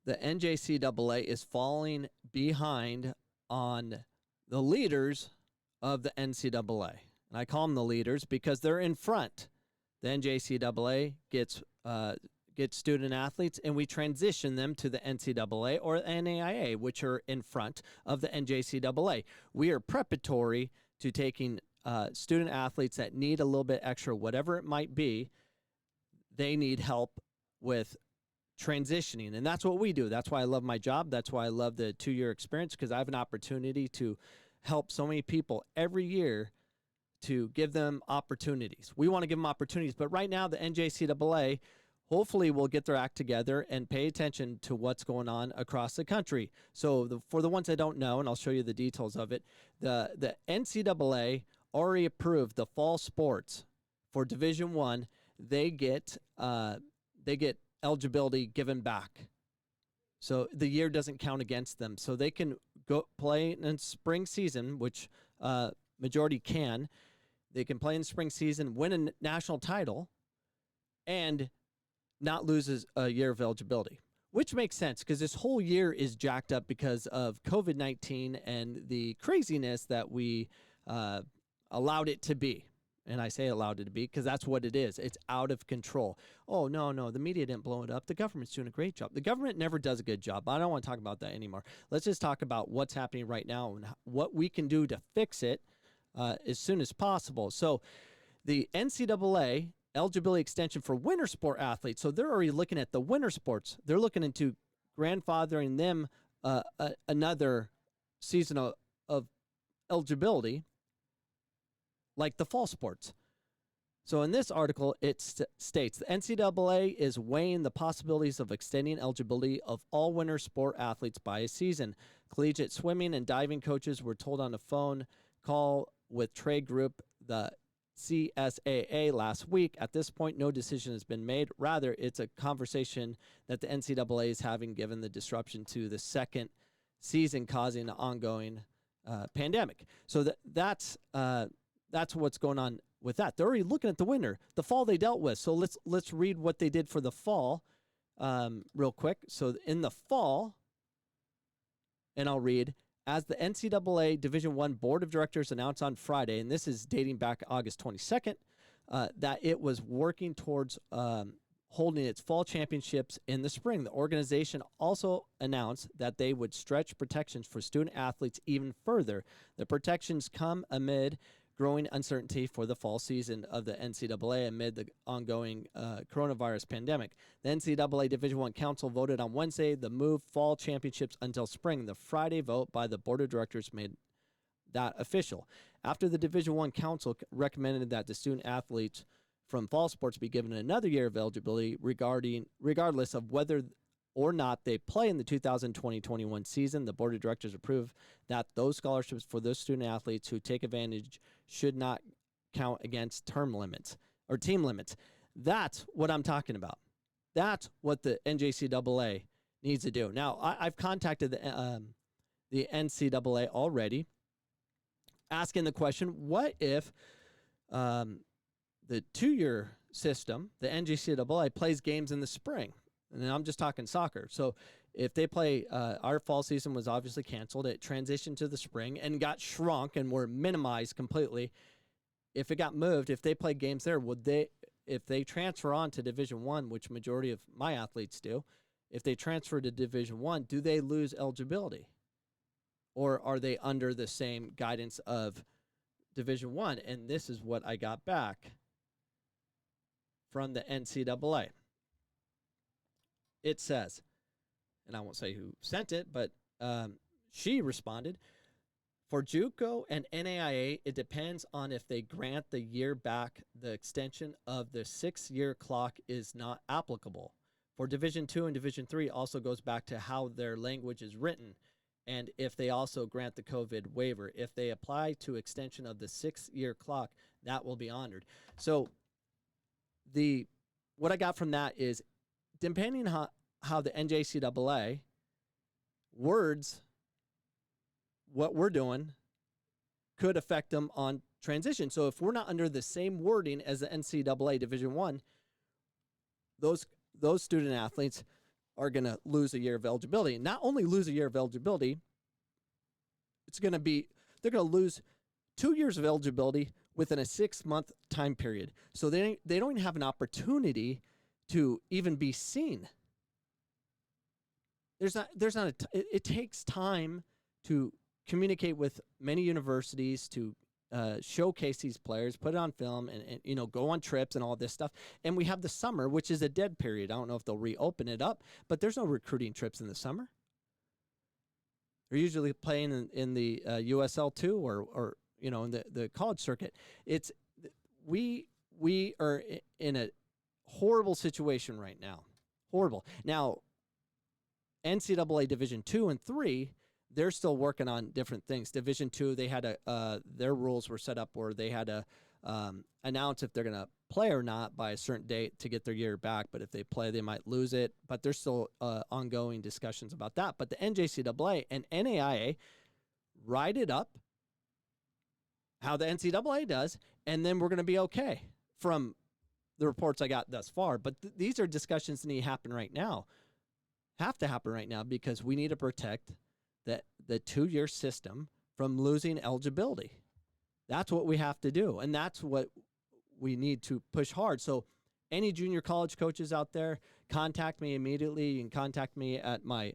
the NJCAA is falling behind on the leaders of the NCAA. And I call them the leaders because they're in front. The NJCAA gets student athletes, and we transition them to the NCAA or NAIA, which are in front of the NJCAA. We are preparatory to taking student athletes that need a little bit extra, whatever it might be. They need help with transitioning, and that's what we do. That's why I love my job. That's why I love the 2-year experience, because I have an opportunity to help so many people every year to give them opportunities. We want to give them opportunities, but right now the NJCAA hopefully will get their act together and pay attention to what's going on across the country. So for the ones that don't know, and I'll show you the details of it, the NCAA already approved the fall sports for Division I. They get eligibility given back. So the year doesn't count against them. So they can go play in spring season, which majority can. They can play in spring season, win a national title, and not lose a year of eligibility, which makes sense because this whole year is jacked up because of COVID-19 and the craziness that we allowed it to be. And I say allowed it to be because that's what it is. It's out of control. Oh, no, the media didn't blow it up. The government's doing a great job. The government never does a good job. I don't want to talk about that anymore. Let's just talk about what's happening right now and what we can do to fix it as soon as possible. So the NCAA eligibility extension for winter sport athletes. So they're already looking at the winter sports. They're looking into grandfathering them another season of eligibility like the fall sports. So in this article, it states the NCAA is weighing the possibilities of extending eligibility of all winter sport athletes by a season. Collegiate swimming and diving coaches were told on a phone call with trade group, the CSAA, last week. At this point, no decision has been made. Rather, it's a conversation that the NCAA is having given the disruption to the second season causing an ongoing pandemic. So that's what's going on with that. They're already looking at the winter. The fall they dealt with. So let's read what they did for the fall real quick. So in the fall, and I'll read, as the NCAA Division I Board of Directors announced on Friday, and this is dating back August 22nd, that it was working towards holding its fall championships in the spring. The organization also announced that they would stretch protections for student athletes even further. The protections come amid growing uncertainty for the fall season of the NCAA amid the ongoing coronavirus pandemic. The NCAA Division I Council voted on Wednesday to move fall championships until spring. The Friday vote by the Board of Directors made that official. After the Division I Council recommended that the student athletes from fall sports be given another year of eligibility regardless of whether or not they play in the 2020-21 season, the Board of Directors approved that those scholarships for those student athletes who take advantage should not count against term limits or team limits. That's what I'm talking about. That's what the NJCAA needs to do. Now, I've contacted the NCAA already, asking the question, what if the 2-year system, the NJCAA, plays games in the spring? And I'm just talking soccer. So if they play, our fall season was obviously canceled. It transitioned to the spring and got shrunk and were minimized completely. If it got moved, if they play games there, if they transfer on to Division I, which majority of my athletes do, if they transfer to Division I, do they lose eligibility? Or are they under the same guidance of Division I? And this is what I got back from the NCAA. It says, and I won't say who sent it, but she responded, for JUCO and NAIA, it depends on if they grant the year back. The extension of the 6-year clock is not applicable. For Division II and Division III also goes back to how their language is written, and if they also grant the COVID waiver. If they apply to extension of the 6-year clock, that will be honored. So what I got from that is, depending on how the NJCAA words what we're doing could affect them on transition. So if we're not under the same wording as the NCAA Division I, those student athletes are going to lose a year of eligibility. And not only lose a year of eligibility, they're going to lose 2 years of eligibility within a 6-month time period. So they don't even have an opportunity to even be seen. It takes time to communicate with many universities, to showcase these players, put it on film, and go on trips and all this stuff. And we have the summer, which is a dead period. I don't know if they'll reopen it up, but there's no recruiting trips in the summer. They're usually playing in the USL too, or in the college circuit. We are in a horrible situation right now. Horrible. Now, NCAA Division 2 and 3, they're still working on different things. Division 2, they had their rules were set up where they had to announce if they're going to play or not by a certain date to get their year back. But if they play, they might lose it. But there's still ongoing discussions about that. But the NJCAA and NAIA ride it up how the NCAA does, and then we're going to be okay from the reports I got thus far. But these are discussions that need to happen right now. Have to happen right now because we need to protect the 2-year system from losing eligibility. That's what we have to do, and that's what we need to push hard. So any junior college coaches out there, contact me immediately. You can contact me at my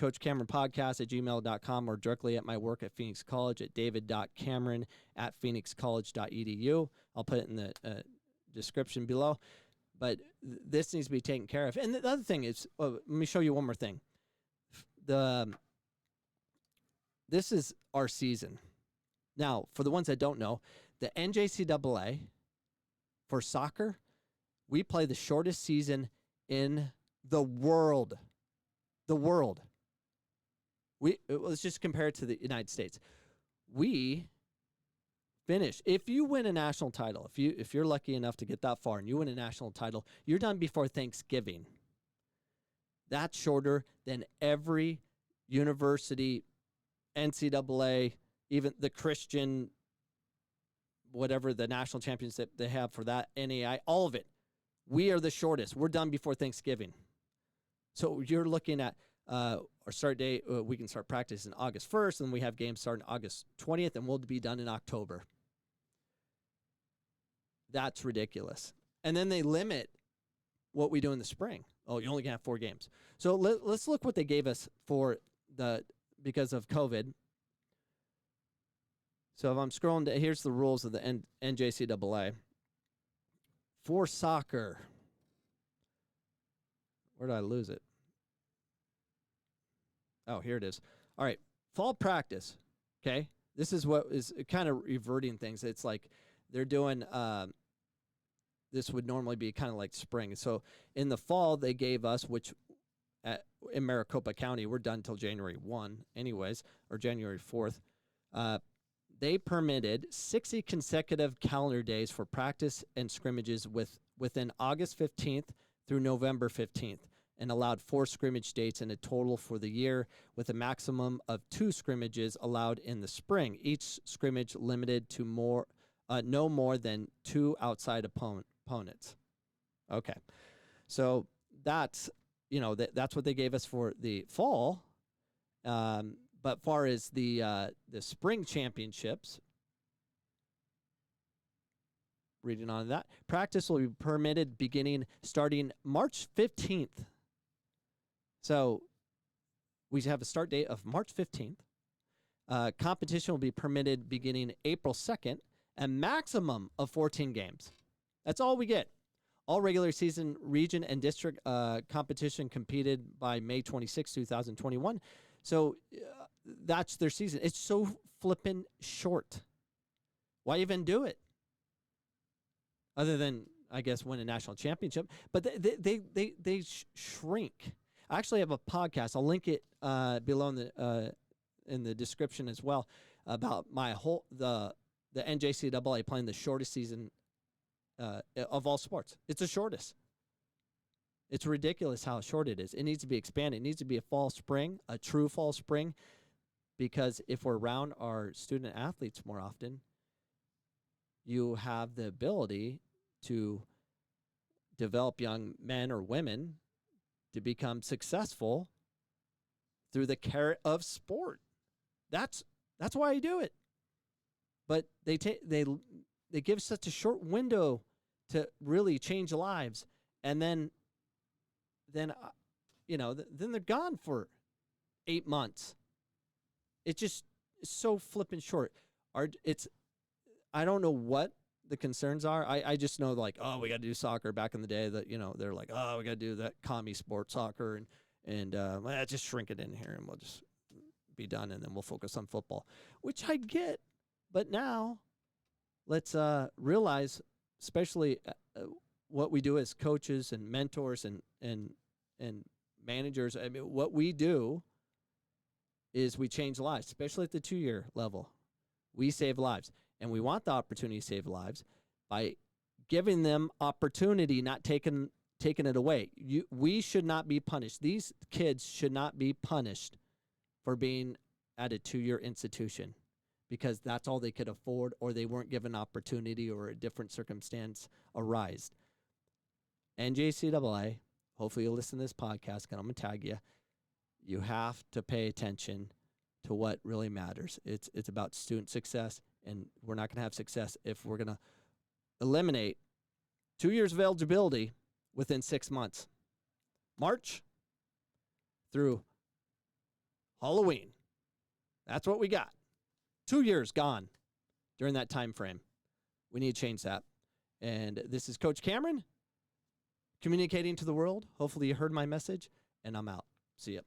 coachcameronpodcast at gmail.com or directly at my work at Phoenix College at david.cameron@phoenixcollege.edu. I'll put it in the description below. But this needs to be taken care of. And the other thing is, let me show you one more thing. This is our season. Now, for the ones that don't know, the NJCAA for soccer, we play the shortest season in the world. The world. Let's just compare it to the United States. We finish. If you win a national title, if you're lucky enough to get that far and you win a national title, you're done before Thanksgiving. That's shorter than every university, NCAA, even the Christian, whatever the national championship they have for that, NAI, all of it. We are the shortest. We're done before Thanksgiving. So you're looking at our start date. We can start practice in August 1st, and we have games starting August 20th, and we'll be done in October. That's ridiculous. And then they limit what we do in the spring. Oh, you only can have 4 games. So let's look what they gave us because of COVID. So if I'm scrolling down, here's the rules of the NJCAA. For soccer, where did I lose it? Oh, here it is. All right, fall practice, okay? This is what is kind of reverting things. It's like they're doing this would normally be kind of like spring. So in the fall, they gave us, which in Maricopa County, we're done until January 1 anyways, or January 4th. They permitted 60 consecutive calendar days for practice and scrimmages within August 15th through November 15th and allowed 4 scrimmage dates in a total for the year with a maximum of 2 scrimmages allowed in the spring. Each scrimmage limited to no more than 2 outside opponents. Okay. So that's, that's what they gave us for the fall. But far as the spring championships, reading on that, practice will be permitted starting March 15th. So we have a start date of March 15th. Competition will be permitted beginning April 2nd, a maximum of 14 games. That's all we get. All regular season region and district competition competed by May 26, 2021. So that's their season. It's so flippin' short. Why even do it? Other than, I guess, win a national championship. But they shrink. I actually have a podcast. I'll link it below in the description as well about the NJCAA playing the shortest season of all sports. It's the shortest. It's ridiculous how short it is. It needs to be expanded. It needs to be a fall spring, a true fall spring, because if we're around our student athletes more often, you have the ability to develop young men or women to become successful through the carrot of sport. That's why I do it. But they give such a short window to really change lives, and then then they're gone for 8 months. It's just so flippin' short. I don't know what the concerns are. I just know, like, oh, we got to do soccer. Back in the day, that they're like, oh, we got to do that commie sport, soccer, and just shrink it in here, and we'll just be done, and then we'll focus on football, which I get. But now, let's realize, especially what we do as coaches and mentors and managers. I mean, what we do is we change lives, especially at the 2-year level. We save lives, and we want the opportunity to save lives by giving them opportunity, not taking it away. We should not be punished. These kids should not be punished for being at a 2-year institution because that's all they could afford, or they weren't given opportunity, or a different circumstance arised. NJCAA, hopefully you'll listen to this podcast, and I'm going to tag you. You have to pay attention to what really matters. It's about student success, and we're not going to have success if we're going to eliminate 2 years of eligibility within 6 months. March through Halloween. That's what we got. 2 years gone during that time frame. We need to change that. And this is Coach Cameron communicating to the world. Hopefully you heard my message, and I'm out. See ya.